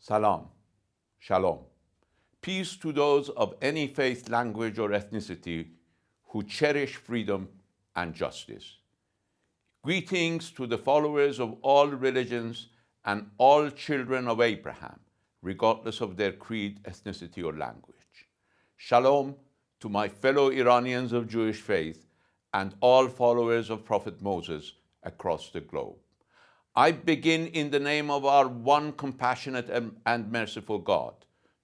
Salam, Shalom. Peace to those of any faith, language, or ethnicity who cherish freedom and justice. Greetings to the followers of all religions and all children of Abraham, regardless of their creed, ethnicity, or language. Shalom to my fellow Iranians of Jewish faith and all followers of Prophet Moses across the globe. I begin in the name of our one compassionate and merciful God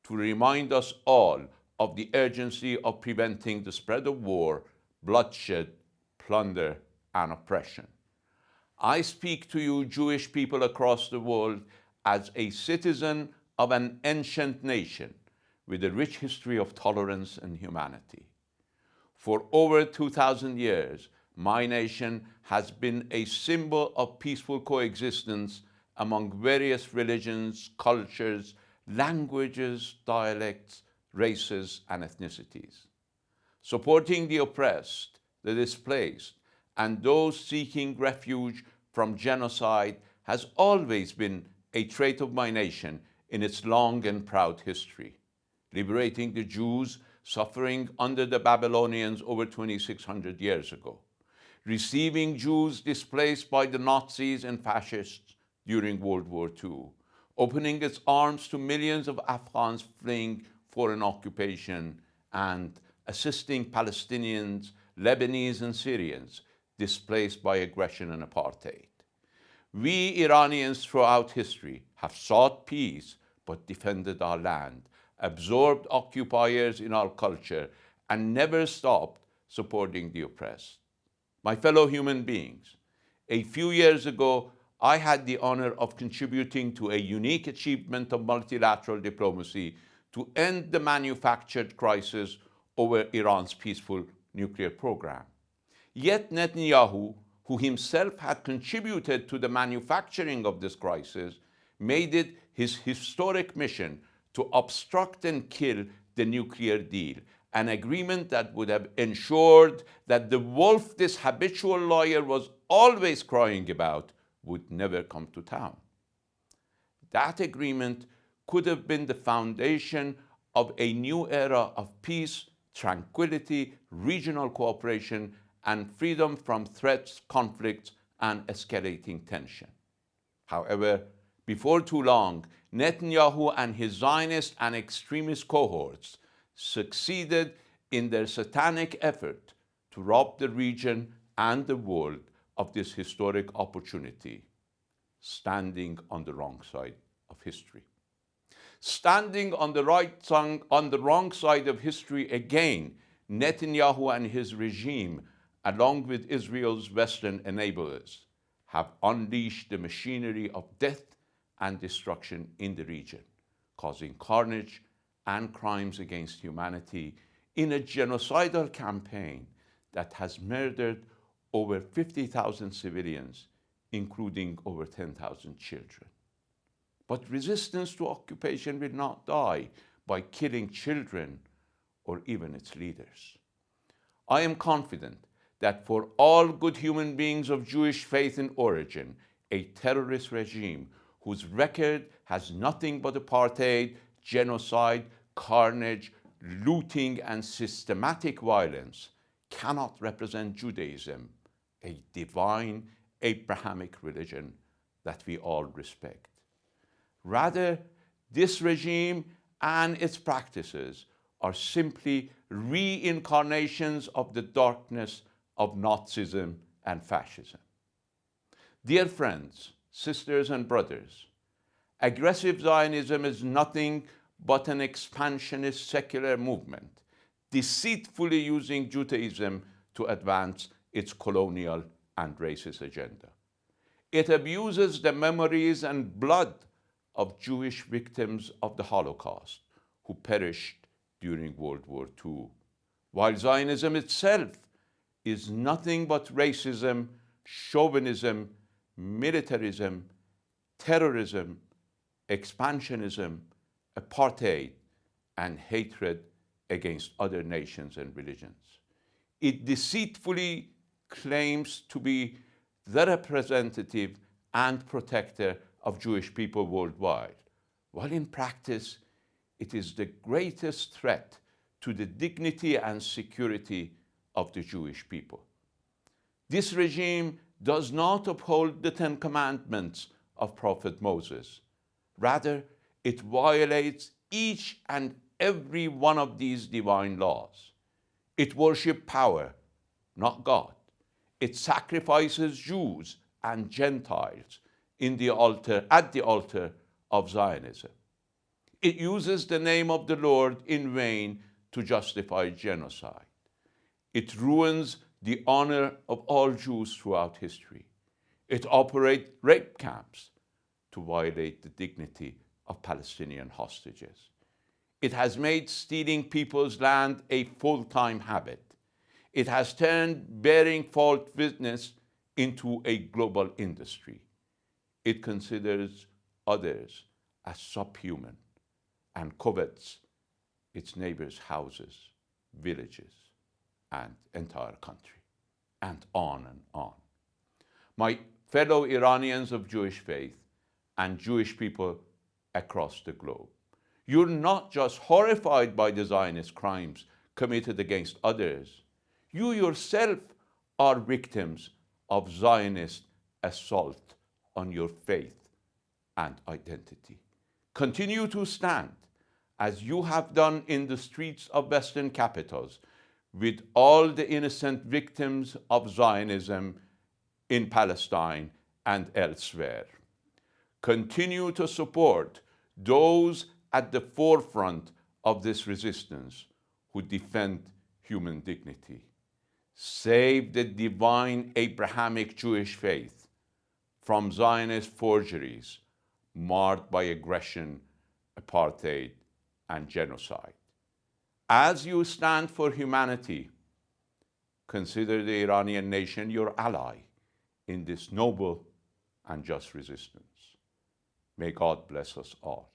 to remind us all of the urgency of preventing the spread of war, bloodshed, plunder, and oppression. I speak to you, Jewish people across the world, as a citizen of an ancient nation with a rich history of tolerance and humanity. For over 2,000 years, my nation has been a symbol of peaceful coexistence among various religions, cultures, languages, dialects, races, and ethnicities. Supporting the oppressed, the displaced, and those seeking refuge from genocide has always been a trait of my nation in its long and proud history. Liberating the Jews suffering under the Babylonians over 2,600 years ago. Receiving Jews displaced by the Nazis and fascists during World War II, opening its arms to millions of Afghans fleeing foreign occupation, and assisting Palestinians, Lebanese, and Syrians displaced by aggression and apartheid. We Iranians throughout history have sought peace but defended our land, absorbed occupiers in our culture, and never stopped supporting the oppressed. My fellow human beings, a few years ago, I had the honor of contributing to a unique achievement of multilateral diplomacy to end the manufactured crisis over Iran's peaceful nuclear program. Yet Netanyahu, who himself had contributed to the manufacturing of this crisis, made it his historic mission to obstruct and kill the nuclear deal, an agreement that would have ensured that the wolf this habitual liar was always crying about would never come to town. That agreement could have been the foundation of a new era of peace, tranquility, regional cooperation, and freedom from threats, conflicts, and escalating tension. However, before too long, Netanyahu and his Zionist and extremist cohorts succeeded in their satanic effort to rob the region and the world of this historic opportunity, standing on the wrong side of history. Standing on the wrong side of history again, Netanyahu and his regime, along with Israel's Western enablers, have unleashed the machinery of death and destruction in the region, causing carnage and crimes against humanity in a genocidal campaign that has murdered over 50,000 civilians, including over 10,000 children. But resistance to occupation will not die by killing children or even its leaders. I am confident that for all good human beings of Jewish faith and origin, a terrorist regime whose record has nothing but apartheid, genocide, carnage, looting, and systematic violence cannot represent Judaism, a divine Abrahamic religion that we all respect. Rather, this regime and its practices are simply reincarnations of the darkness of Nazism and fascism. Dear friends, sisters, and brothers, aggressive Zionism is nothing but an expansionist secular movement, deceitfully using Judaism to advance its colonial and racist agenda. It abuses the memories and blood of Jewish victims of the Holocaust who perished during World War II, while Zionism itself is nothing but racism, chauvinism, militarism, terrorism, expansionism, apartheid, and hatred against other nations and religions. It deceitfully claims to be the representative and protector of Jewish people worldwide, while in practice it is the greatest threat to the dignity and security of the Jewish people. This regime does not uphold the Ten Commandments of Prophet Moses. Rather, it violates each and every one of these divine laws. It worships power, not God. It sacrifices Jews and Gentiles at the altar of Zionism. It uses the name of the Lord in vain to justify genocide. It ruins the honor of all Jews throughout history. It operates rape camps to violate the dignity of Palestinian hostages. It has made stealing people's land a full-time habit. It has turned bearing false witness into a global industry. It considers others as subhuman and covets its neighbors' houses, villages, and entire country, and on and on. My fellow Iranians of Jewish faith and Jewish people across the globe, you're not just horrified by the Zionist crimes committed against others, you yourself are victims of Zionist assault on your faith and identity. Continue to stand as you have done in the streets of Western capitals with all the innocent victims of Zionism in Palestine and elsewhere. Continue to support those at the forefront of this resistance who defend human dignity. Save the divine Abrahamic Jewish faith from Zionist forgeries marred by aggression, apartheid, and genocide. As you stand for humanity, consider the Iranian nation your ally in this noble and just resistance. May God bless us all.